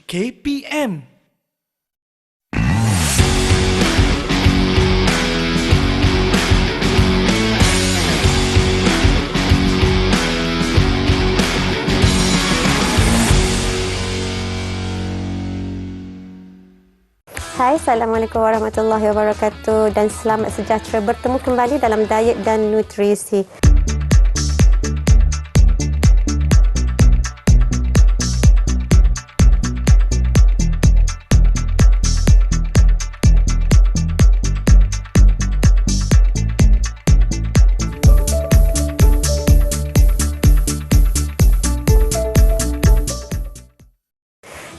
KPM. Hai, Assalamualaikum warahmatullahi wabarakatuh dan selamat sejahtera bertemu kembali dalam Diet dan Nutrisi.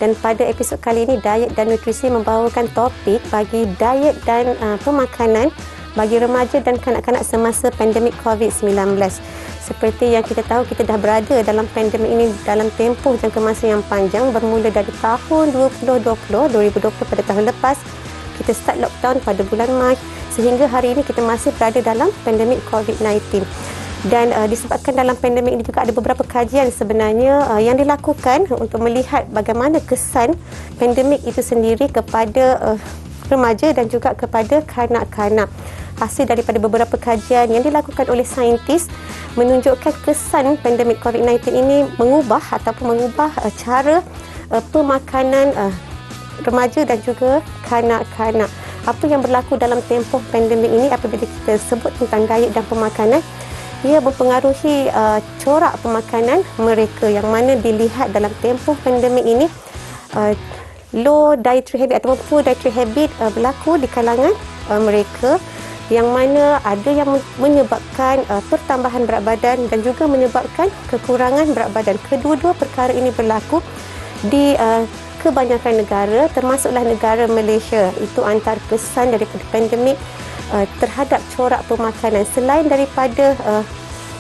Dan pada episod kali ini, Diet dan Nutrisi membawakan topik bagi diet dan pemakanan bagi remaja dan kanak-kanak semasa pandemik COVID-19. Seperti yang kita tahu, kita dah berada dalam pandemik ini dalam tempoh jangka masa yang panjang bermula dari tahun 2020 pada tahun lepas. Kita start lockdown pada bulan Mac sehingga hari ini kita masih berada dalam pandemik COVID-19. Dan disebabkan dalam pandemik ini juga ada beberapa kajian sebenarnya yang dilakukan untuk melihat bagaimana kesan pandemik itu sendiri kepada remaja dan juga kepada kanak-kanak. Hasil daripada beberapa kajian yang dilakukan oleh saintis menunjukkan kesan pandemik COVID-19 ini mengubah cara pemakanan remaja dan juga kanak-kanak. Apa yang berlaku dalam tempoh pandemik ini apabila kita sebut tentang diet dan pemakanan, ia mempengaruhi corak pemakanan mereka yang mana dilihat dalam tempoh pandemik ini low dietary habit atau poor dietary habit berlaku di kalangan mereka, yang mana ada yang menyebabkan pertambahan berat badan dan juga menyebabkan kekurangan berat badan. Kedua-dua perkara ini berlaku di kebanyakan negara, termasuklah negara Malaysia. Itu antara kesan daripada pandemik terhadap corak pemakanan. Selain daripada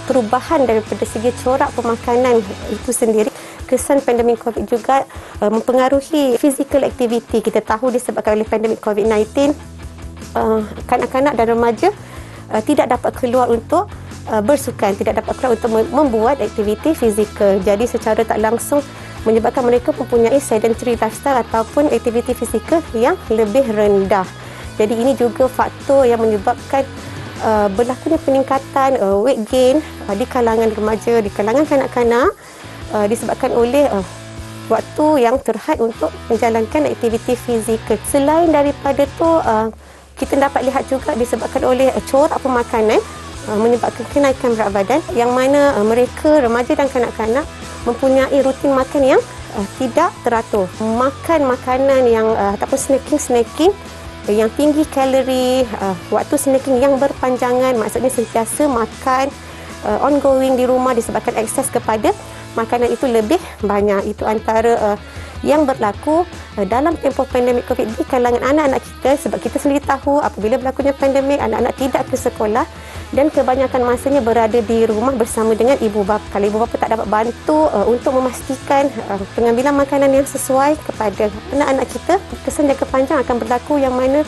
perubahan daripada segi corak pemakanan itu sendiri, kesan pandemik COVID juga mempengaruhi physical activity. Kita tahu disebabkan oleh pandemik COVID-19, kanak-kanak dan remaja tidak dapat keluar untuk bersukan, tidak dapat keluar untuk membuat aktiviti fizikal. Jadi secara tak langsung menyebabkan mereka mempunyai sedentary lifestyle ataupun aktiviti fizikal yang lebih rendah. Jadi ini juga faktor yang menyebabkan berlakunya peningkatan weight gain di kalangan remaja, di kalangan kanak-kanak disebabkan oleh waktu yang terhad untuk menjalankan aktiviti fizikal. Selain daripada tu, kita dapat lihat juga disebabkan oleh corak pemakanan menyebabkan kenaikan berat badan, yang mana mereka, remaja dan kanak-kanak mempunyai rutin makan yang tidak teratur. Makan makanan yang ataupun snacking yang tinggi kalori, waktu snacking yang berpanjangan, maksudnya sentiasa makan ongoing di rumah disebabkan akses kepada makanan itu lebih banyak. Itu antara yang berlaku dalam tempoh pandemik COVID di kalangan anak-anak kita, sebab kita sendiri tahu apabila berlakunya pandemik, anak-anak tidak ke sekolah dan kebanyakan masanya berada di rumah bersama dengan ibu bapa. Kalau ibu bapa tak dapat bantu untuk memastikan pengambilan makanan yang sesuai kepada anak-anak kita, kesan jangka panjang akan berlaku yang mana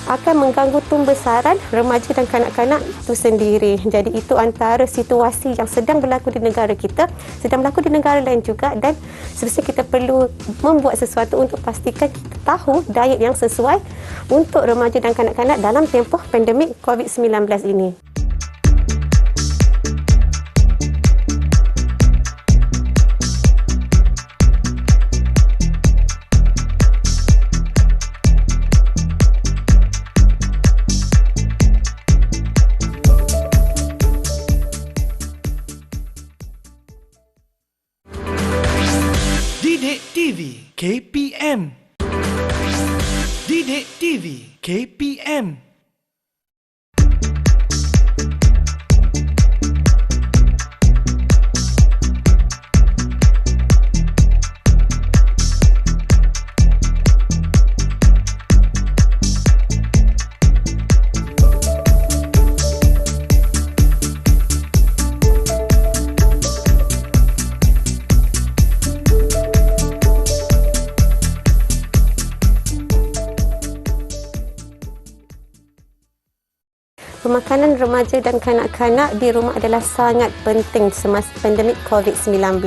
akan mengganggu pembesaran remaja dan kanak-kanak itu sendiri. Jadi itu antara situasi yang sedang berlaku di negara kita, sedang berlaku di negara lain juga, dan sebenarnya kita perlu membuat sesuatu untuk pastikan kita tahu diet yang sesuai untuk remaja dan kanak-kanak dalam tempoh pandemik COVID-19 ini. Didik TV KPM. Didik TV KPM. Pemakanan remaja dan kanak-kanak di rumah adalah sangat penting semasa pandemik COVID-19.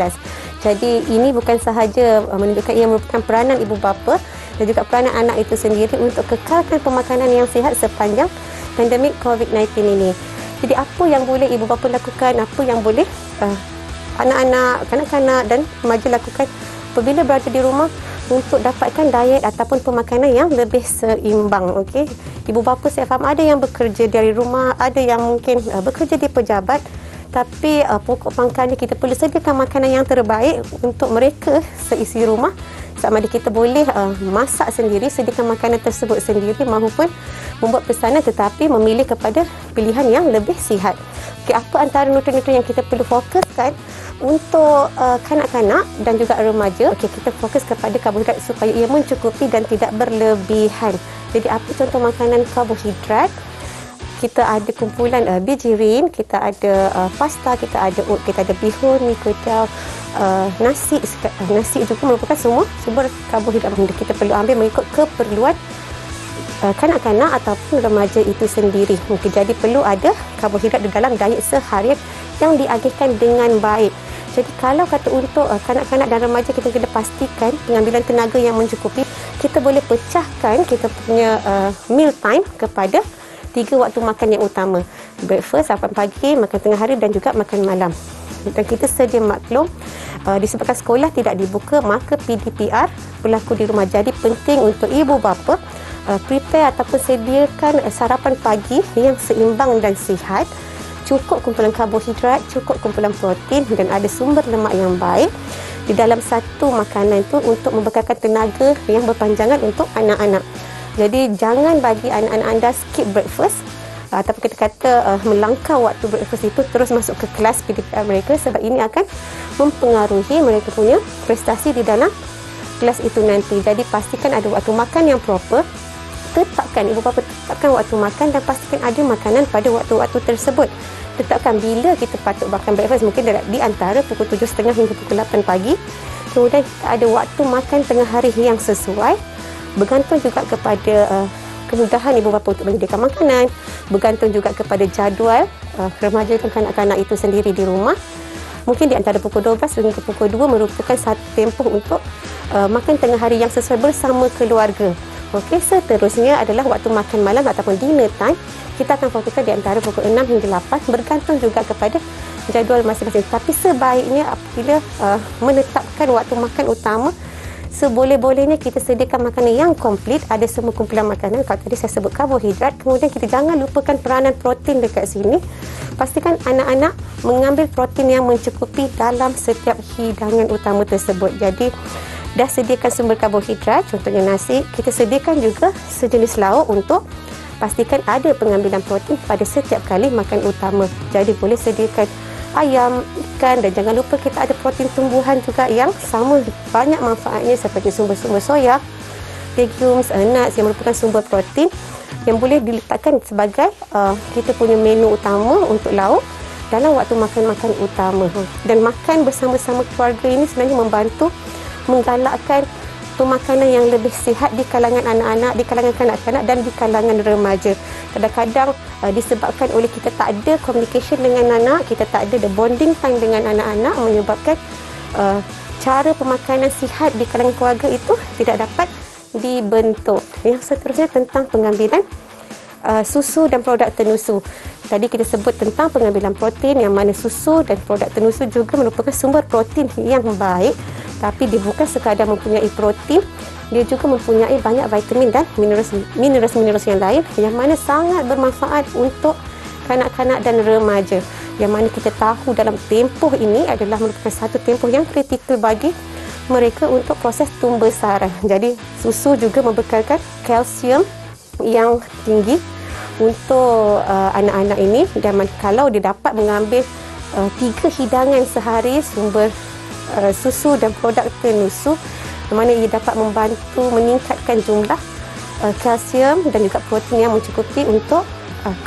Jadi ini bukan sahaja menunjukkan ia merupakan peranan ibu bapa dan juga peranan anak itu sendiri untuk kekalkan pemakanan yang sihat sepanjang pandemik COVID-19 ini. Jadi apa yang boleh ibu bapa lakukan, apa yang boleh anak-anak, kanak-kanak dan remaja lakukan apabila berada di rumah untuk dapatkan diet ataupun pemakanan yang lebih seimbang. Okey, ibu bapa saya faham ada yang bekerja dari rumah, ada yang mungkin bekerja di pejabat, tapi pokok pangkalnya kita perlu sediakan makanan yang terbaik untuk mereka seisi rumah. Sama ada kita boleh masak sendiri, sediakan makanan tersebut sendiri maupun membuat pesanan, tetapi memilih kepada pilihan yang lebih sihat. Okey, apa antara nutrien-nutrien yang kita perlu fokuskan untuk kanak-kanak dan juga remaja? Okey, kita fokus kepada karbohidrat supaya ia mencukupi dan tidak berlebihan. Jadi apa contoh makanan karbohidrat? Kita ada kumpulan bijirin, kita ada pasta, kita ada oat, kita ada bihun, mi kucau, nasi. Nasi juga merupakan semua sumber karbohidrat yang kita perlu ambil mengikut keperluan kanak-kanak ataupun remaja itu sendiri. Mungkin jadi perlu ada karbohidrat di dalam diet seharian yang diagihkan dengan baik. Jadi kalau kata untuk kanak-kanak dan remaja, kita kena pastikan pengambilan tenaga yang mencukupi. Kita boleh pecahkan kita punya meal time kepada 3 waktu makan yang utama. Breakfast, sarapan pagi, makan tengah hari dan juga makan malam. Dan kita sedia maklum disebabkan sekolah tidak dibuka, maka PDPR berlaku di rumah. Jadi penting untuk ibu bapa prepare ataupun sediakan sarapan pagi yang seimbang dan sihat, cukup kumpulan karbohidrat, cukup kumpulan protein dan ada sumber lemak yang baik di dalam satu makanan itu untuk membekalkan tenaga yang berpanjangan untuk anak-anak. Jadi jangan bagi anak-anak anda skip breakfast ataupun kita kata melangkah waktu breakfast itu terus masuk ke kelas PDPR mereka, sebab ini akan mempengaruhi mereka punya prestasi di dalam kelas itu nanti. Jadi pastikan ada waktu makan yang proper. Tetapkan, ibu bapa tetapkan waktu makan dan pastikan ada makanan pada waktu-waktu tersebut. Tetapkan bila kita patut makan breakfast, mungkin di antara pukul 7.30 hingga pukul 8 pagi. Kemudian kita ada waktu makan tengah hari yang sesuai. Bergantung juga kepada kemudahan ibu bapa untuk menyediakan makanan, bergantung juga kepada jadual remaja dan kanak-kanak itu sendiri di rumah. Mungkin di antara pukul 12 hingga pukul 2 merupakan satu tempoh untuk makan tengah hari yang sesuai bersama keluarga. Okey, seterusnya adalah waktu makan malam ataupun dinner time. Kita akan fokuskan di antara pukul 6 hingga 8, bergantung juga kepada jadual masing-masing. Tapi sebaiknya apabila menetapkan waktu makan utama, seboleh-bolehnya kita sediakan makanan yang komplit, ada semua kumpulan makanan. Kalau tadi saya sebut karbohidrat, kemudian kita jangan lupakan peranan protein dekat sini. Pastikan anak-anak mengambil protein yang mencukupi dalam setiap hidangan utama tersebut. Jadi dah sediakan sumber karbohidrat, contohnya nasi, kita sediakan juga sejenis lauk untuk pastikan ada pengambilan protein pada setiap kali makan utama. Jadi boleh sediakan ayam, ikan dan jangan lupa kita ada protein tumbuhan juga yang sama banyak manfaatnya seperti sumber-sumber soya, legumes, nuts yang merupakan sumber protein yang boleh diletakkan sebagai kita punya menu utama untuk lauk dalam waktu makan-makan utama. Dan makan bersama-sama keluarga ini sebenarnya membantu menggalakkan pemakanan yang lebih sihat di kalangan anak-anak, di kalangan kanak-kanak dan di kalangan remaja. Kadang-kadang disebabkan oleh kita tak ada communication dengan anak, kita tak ada the bonding time dengan anak-anak, menyebabkan cara pemakanan sihat di kalangan keluarga itu tidak dapat dibentuk. Yang seterusnya tentang pengambilan susu dan produk tenusu. Tadi kita sebut tentang pengambilan protein, yang mana susu dan produk tenusu juga merupakan sumber protein yang baik. Tapi dia bukan sekadar mempunyai protein, dia juga mempunyai banyak vitamin dan mineral yang lain yang mana sangat bermanfaat untuk kanak-kanak dan remaja. Yang mana kita tahu dalam tempoh ini adalah merupakan satu tempoh yang kritikal bagi mereka untuk proses tumbesaran. Jadi susu juga membekalkan kalsium yang tinggi untuk anak-anak ini, dan kalau dia dapat mengambil 3 hidangan sehari sumber susu dan produk tenusu, di mana ia dapat membantu meningkatkan jumlah kalsium dan juga protein yang mencukupi untuk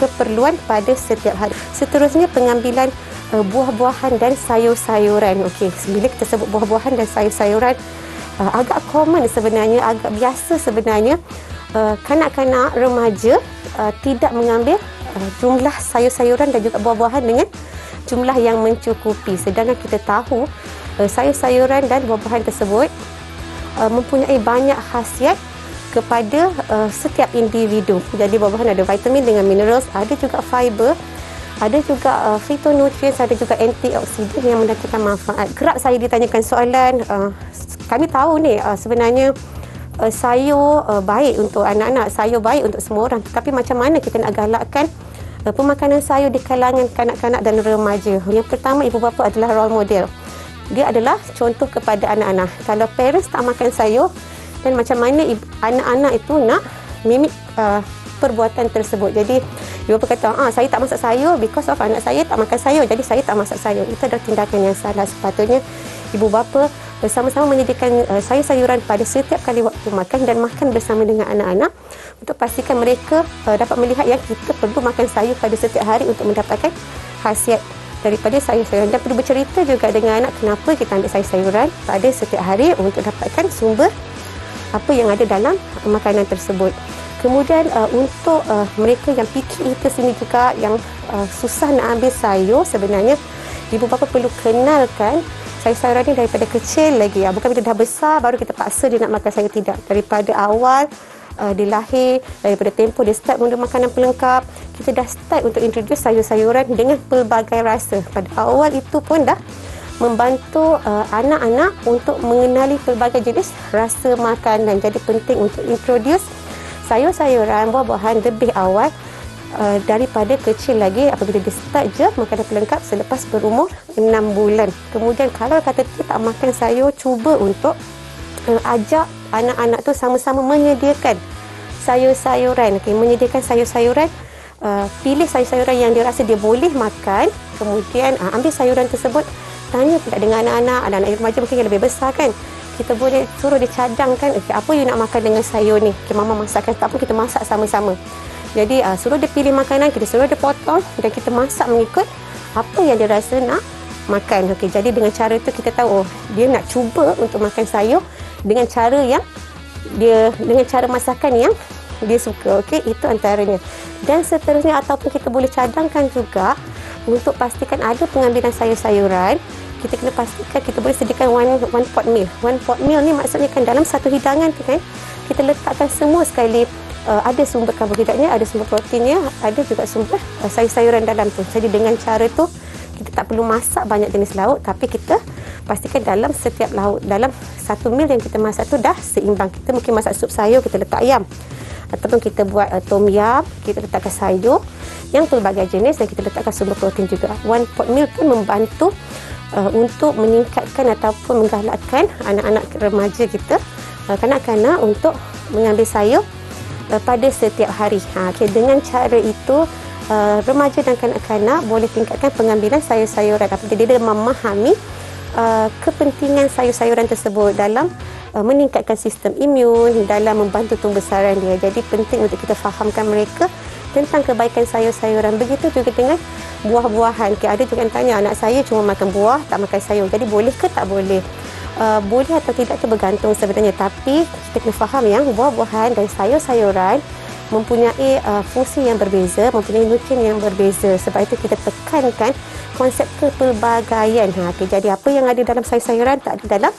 keperluan pada setiap hari. Seterusnya pengambilan buah-buahan dan sayur-sayuran. Okey, bila kita sebut buah-buahan dan sayur-sayuran, agak common sebenarnya, agak biasa sebenarnya kanak-kanak remaja tidak mengambil jumlah sayur-sayuran dan juga buah-buahan dengan jumlah yang mencukupi. Sedangkan kita tahu sayur-sayuran dan buah-buahan tersebut mempunyai banyak khasiat kepada setiap individu. Jadi buah-buahan ada vitamin dengan minerals, ada juga fiber, ada juga phytonutrients, ada juga antioksidan yang mendatangkan manfaat. Kerap saya ditanyakan soalan, kami tahu ni sebenarnya sayur baik untuk anak-anak, sayur baik untuk semua orang. Tapi macam mana kita nak galakkan pemakanan sayur di kalangan kanak-kanak dan remaja? Yang pertama, ibu bapa adalah role model. Dia adalah contoh kepada anak-anak. Kalau parents tak makan sayur, dan macam mana anak-anak itu nak mimik perbuatan tersebut. Jadi ibu bapa kata, saya tak masak sayur because of anak saya tak makan sayur, jadi saya tak masak sayur. Itu adalah tindakan yang salah. Sepatutnya ibu bapa bersama-sama menyediakan sayur-sayuran pada setiap kali waktu makan dan makan bersama dengan anak-anak untuk pastikan mereka dapat melihat yang kita perlu makan sayur pada setiap hari untuk mendapatkan khasiat daripada sayur-sayuran. Dan perlu bercerita juga dengan anak kenapa kita ambil sayur-sayuran pada setiap hari untuk dapatkan sumber apa yang ada dalam makanan tersebut. Kemudian untuk mereka yang picky eaters ini juga yang susah nak ambil sayur, sebenarnya ibu bapa perlu kenalkan sayur-sayuran ni daripada kecil lagi. Bukan bila dah besar baru kita paksa dia nak makan sayur, tidak. Daripada awal dia lahir, daripada tempoh dia start guna makanan pelengkap, kita dah start untuk introduce sayur-sayuran dengan pelbagai rasa. Pada awal itu pun dah membantu anak-anak untuk mengenali pelbagai jenis rasa makanan. Jadi penting untuk introduce sayur-sayuran, buah-buahan lebih awal daripada kecil lagi, apabila dia start je makanan pelengkap selepas berumur 6 bulan. Kemudian kalau kata dia tak makan sayur, cuba untuk ajak anak-anak tu sama-sama menyediakan sayur-sayuran. Menyediakan sayur-sayuran, pilih sayur-sayuran yang dia rasa dia boleh makan, kemudian ambil sayuran tersebut, tanya pula dengan anak-anak remaja mungkin yang lebih besar kan. Kita boleh suruh dia cadangkan, apa you nak makan dengan sayur ni? Mama masakkan, tak apa, kita masak sama-sama. Jadi suruh dia pilih makanan, kita suruh dia potong dan kita masak mengikut apa yang dia rasa nak makan. Jadi dengan cara itu kita tahu dia nak cuba untuk makan sayur dengan cara yang dengan cara masakan yang dia suka. Itu antaranya. Dan seterusnya, ataupun kita boleh cadangkan juga untuk pastikan ada pengambilan sayur-sayuran. Kita kena pastikan kita boleh sediakan one pot meal. One pot meal ni maksudnya kan dalam satu hidangan tu kan kita letakkan semua sekali. Ada sumber karbohidratnya, ada sumber proteinnya, ada juga sumber sayur-sayuran dalam tu. Jadi dengan cara tu kita tak perlu masak banyak jenis lauk, tapi kita pastikan dalam setiap lauk, dalam satu meal yang kita masak tu dah seimbang. Kita mungkin masak sup sayur, kita letak ayam, ataupun kita buat tom yum, kita letakkan sayur yang pelbagai jenis dan kita letakkan sumber protein juga. One pot meal pun membantu untuk meningkatkan ataupun menggalakkan anak-anak remaja kita, kanak-kanak untuk mengambil sayur pada setiap hari. Dengan cara itu remaja dan kanak-kanak boleh tingkatkan pengambilan sayur-sayuran apabila dia memahami kepentingan sayur-sayuran tersebut dalam meningkatkan sistem imun, dalam membantu tumbuhbesaran dia. Jadi penting untuk kita fahamkan mereka tentang kebaikan sayur-sayuran. Begitu juga dengan buah-buahan. Ada juga yang tanya, anak saya cuma makan buah, tak makan sayur. Jadi boleh ke tak boleh? Boleh atau tidak itu bergantung sebenarnya, tapi kita kena faham yang buah-buahan dan sayur-sayuran mempunyai fungsi yang berbeza, mempunyai nutrien yang berbeza. Sebab itu kita tekankan konsep kepelbagaian. Jadi apa yang ada dalam sayur-sayuran tak ada dalam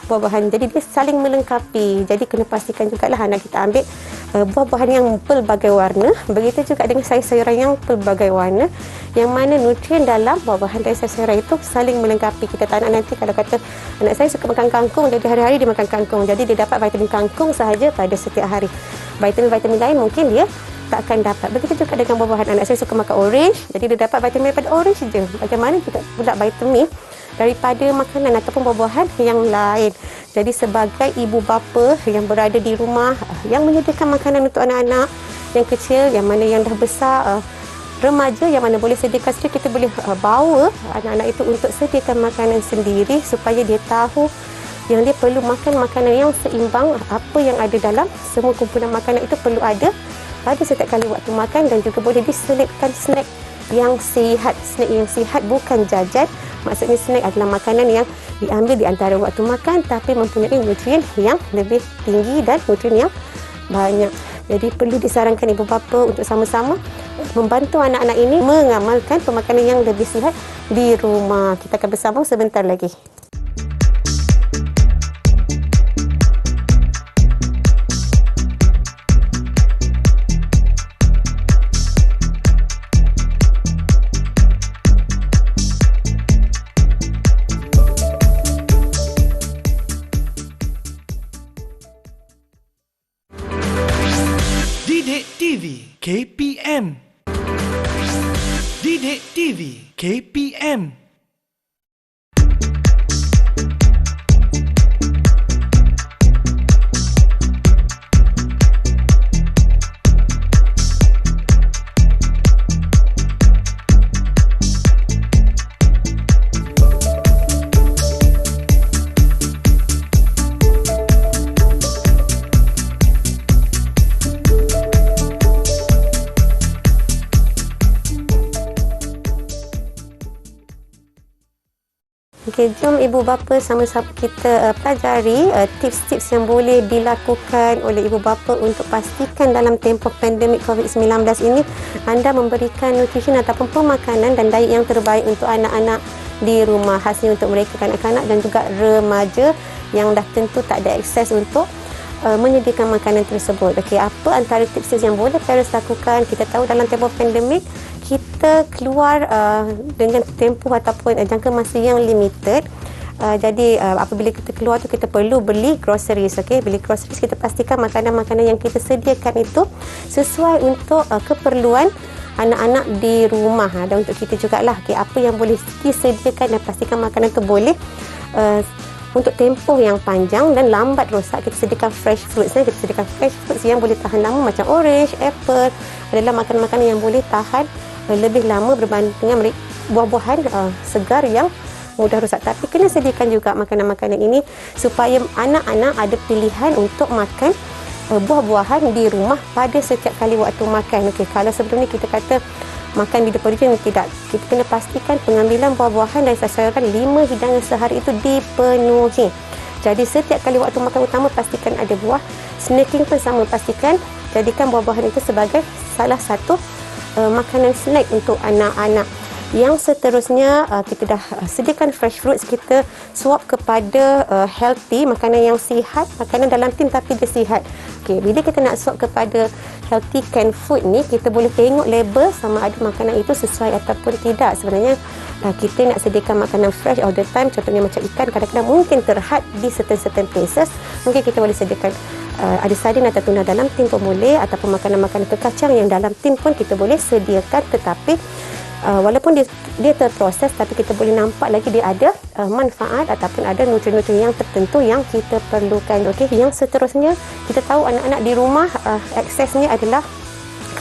buah-buahan. Jadi dia saling melengkapi. Jadi kena pastikan jugalah anak kita ambil buah-buahan yang pelbagai warna. Begitu juga dengan sayur-sayuran yang pelbagai warna, yang mana nutrien dalam buah-buahan dan sayur-sayuran itu saling melengkapi. Kita tak nak nanti kalau kata anak saya suka makan kangkung, jadi hari-hari dia makan kangkung, jadi dia dapat vitamin kangkung sahaja pada setiap hari. Vitamin-vitamin lain mungkin dia tak akan dapat. Begitu juga dengan buah-buahan. Anak saya suka makan orange, jadi dia dapat vitamin daripada orange je. Bagaimana juga pula vitamin daripada makanan ataupun buah-buahan yang lain. Jadi sebagai ibu bapa yang berada di rumah, yang menyediakan makanan untuk anak-anak yang kecil, yang mana yang dah besar, remaja, yang mana boleh sediakan sendiri, kita boleh bawa anak-anak itu untuk sediakan makanan sendiri supaya dia tahu yang dia perlu makan makanan yang seimbang. Apa yang ada dalam semua kumpulan makanan itu perlu ada pada setiap kali waktu makan, dan juga boleh diselipkan snack yang sihat. Snack yang sihat bukan jajan. Maksudnya snack adalah makanan yang diambil di antara waktu makan tapi mempunyai nutrien yang lebih tinggi dan nutrien yang banyak. Jadi perlu disarankan ibu bapa untuk sama-sama membantu anak-anak ini mengamalkan pemakanan yang lebih sihat di rumah. Kita akan bersambung sebentar lagi. KPM. Didik TV KPM. Okey, jom ibu bapa sama-sama kita pelajari tips-tips yang boleh dilakukan oleh ibu bapa untuk pastikan dalam tempoh pandemik COVID-19 ini anda memberikan nutrisi ataupun pemakanan dan diet yang terbaik untuk anak-anak di rumah, khasnya untuk mereka kanak-kanak dan juga remaja yang dah tentu tak ada akses untuk menyediakan makanan tersebut. Okey, apa antara tips yang boleh parents lakukan? Kita tahu dalam tempoh pandemik kita keluar dengan tempoh ataupun jangka masa yang limited. Jadi apabila kita keluar tu kita perlu beli groceries. Okey, beli groceries, kita pastikan makanan-makanan yang kita sediakan itu sesuai untuk keperluan anak-anak di rumah dan untuk kita jugalah. Okey, apa yang boleh disediakan dan pastikan makanan tu boleh untuk tempoh yang panjang dan lambat rosak. Kita sediakan fresh fruits. Kita sediakan fresh fruits yang boleh tahan lama macam orange, apple adalah makanan-makanan yang boleh tahan lebih lama berbanding dengan buah-buahan segar yang mudah rosak. Tapi kena sediakan juga makanan-makanan ini supaya anak-anak ada pilihan untuk makan buah-buahan di rumah pada setiap kali waktu makan. Okey, kalau sebelum ni kita kata makan di depan rumah, tidak. Kita kena pastikan pengambilan buah-buahan dan sayuran 5 hidangan sehari itu dipenuhi. Jadi setiap kali waktu makan utama pastikan ada buah. Snacking pun sama, pastikan jadikan buah-buahan itu sebagai salah satu makanan snack untuk anak-anak. Yang seterusnya kita dah sediakan fresh fruits, kita swap kepada healthy, makanan yang sihat, makanan dalam tin tapi dia sihat. Okey, bila kita nak swap kepada healthy canned food ni, kita boleh tengok label sama ada makanan itu sesuai ataupun tidak. Sebenarnya kita nak sediakan makanan fresh all the time, contohnya macam ikan kadang-kadang mungkin terhad di certain places. Mungkin kita boleh sediakan ada sardin atau tuna dalam tin pun boleh, ataupun makanan-makanan kacang yang dalam tin pun kita boleh sediakan. Tetapi walaupun dia terproses, tapi kita boleh nampak lagi dia ada manfaat ataupun ada nutrien-nutrien yang tertentu yang kita perlukan. Okey, yang seterusnya kita tahu anak-anak di rumah aksesnya adalah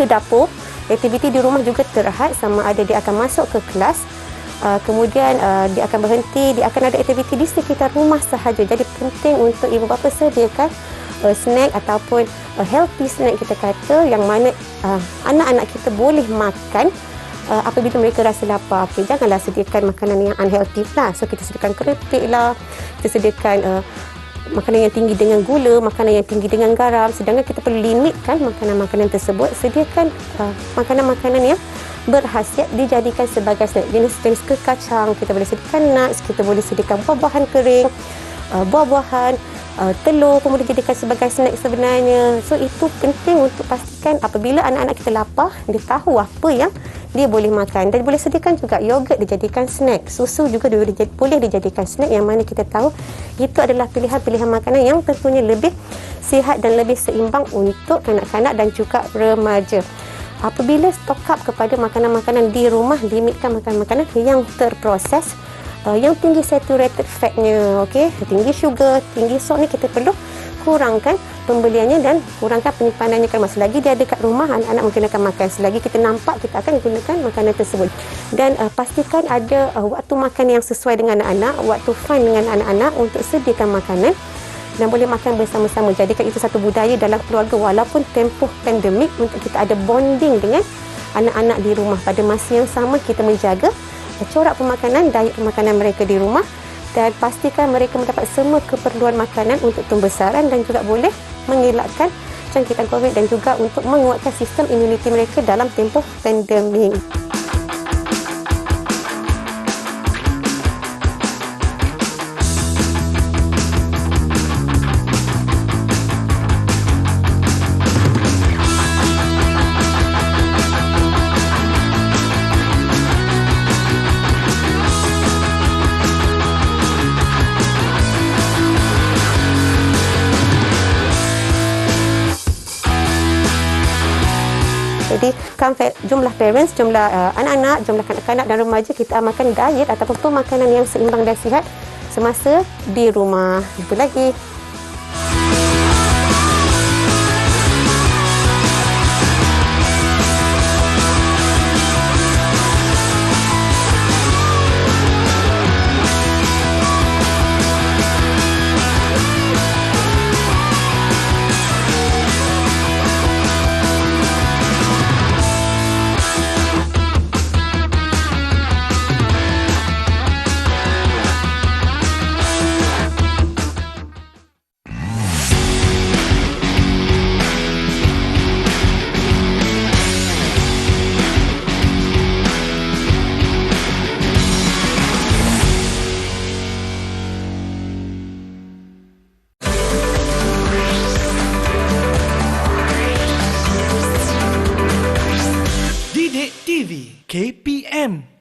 ke dapur. Aktiviti di rumah juga terhad, sama ada dia akan masuk ke kelas, kemudian dia akan berhenti, dia akan ada aktiviti di sekitar rumah sahaja. Jadi penting untuk ibu bapa sediakan snack ataupun healthy snack, kita kata, yang mana anak-anak kita boleh makan apabila mereka rasa lapar. Okay, janganlah sediakan makanan yang unhealthy lah. So kita sediakan keripik lah, kita sediakan makanan yang tinggi dengan gula, makanan yang tinggi dengan garam. Sedangkan kita perlu limitkan makanan-makanan tersebut. Sediakan makanan-makanan yang berkhasiat dijadikan sebagai snack. Jenis-jenis kekacang, kita boleh sediakan nuts, kita boleh sediakan buah-buahan kering, buah-buahan, telur pun boleh dijadikan sebagai snack sebenarnya. So itu penting untuk pastikan apabila anak-anak kita lapar, dia tahu apa yang dia boleh makan. Dan boleh sediakan juga yogurt dijadikan snack, susu juga boleh dijadikan snack, yang mana kita tahu itu adalah pilihan-pilihan makanan yang tentunya lebih sihat dan lebih seimbang untuk kanak-kanak dan juga remaja. Apabila stock up kepada makanan-makanan di rumah, limitkan makanan-makanan yang terproses, yang tinggi saturated fatnya, okey, tinggi sugar, tinggi salt ni kita perlu kurangkan pembeliannya dan kurangkan penyimpanannya. Kan selagi dia ada kat rumah, anak-anak mungkin akan makan. Selagi kita nampak, kita akan gunakan makanan tersebut. Dan pastikan ada waktu makan yang sesuai dengan anak-anak, waktu fun dengan anak-anak untuk sediakan makanan dan boleh makan bersama-sama. Jadikan itu satu budaya dalam keluarga walaupun tempoh pandemik, untuk kita ada bonding dengan anak-anak di rumah. Pada masa yang sama kita menjaga corak pemakanan, diet pemakanan mereka di rumah, dan pastikan mereka mendapat semua keperluan makanan untuk pembesaran dan juga boleh mengelakkan jangkitan COVID dan juga untuk menguatkan sistem imuniti mereka dalam tempoh pandemik. bukan jumlah parents, jumlah anak-anak, jumlah kanak-kanak dan remaja, kita amalkan diet ataupun pemakanan yang seimbang dan sihat semasa di rumah. Jumpa lagi. Didik TV KPM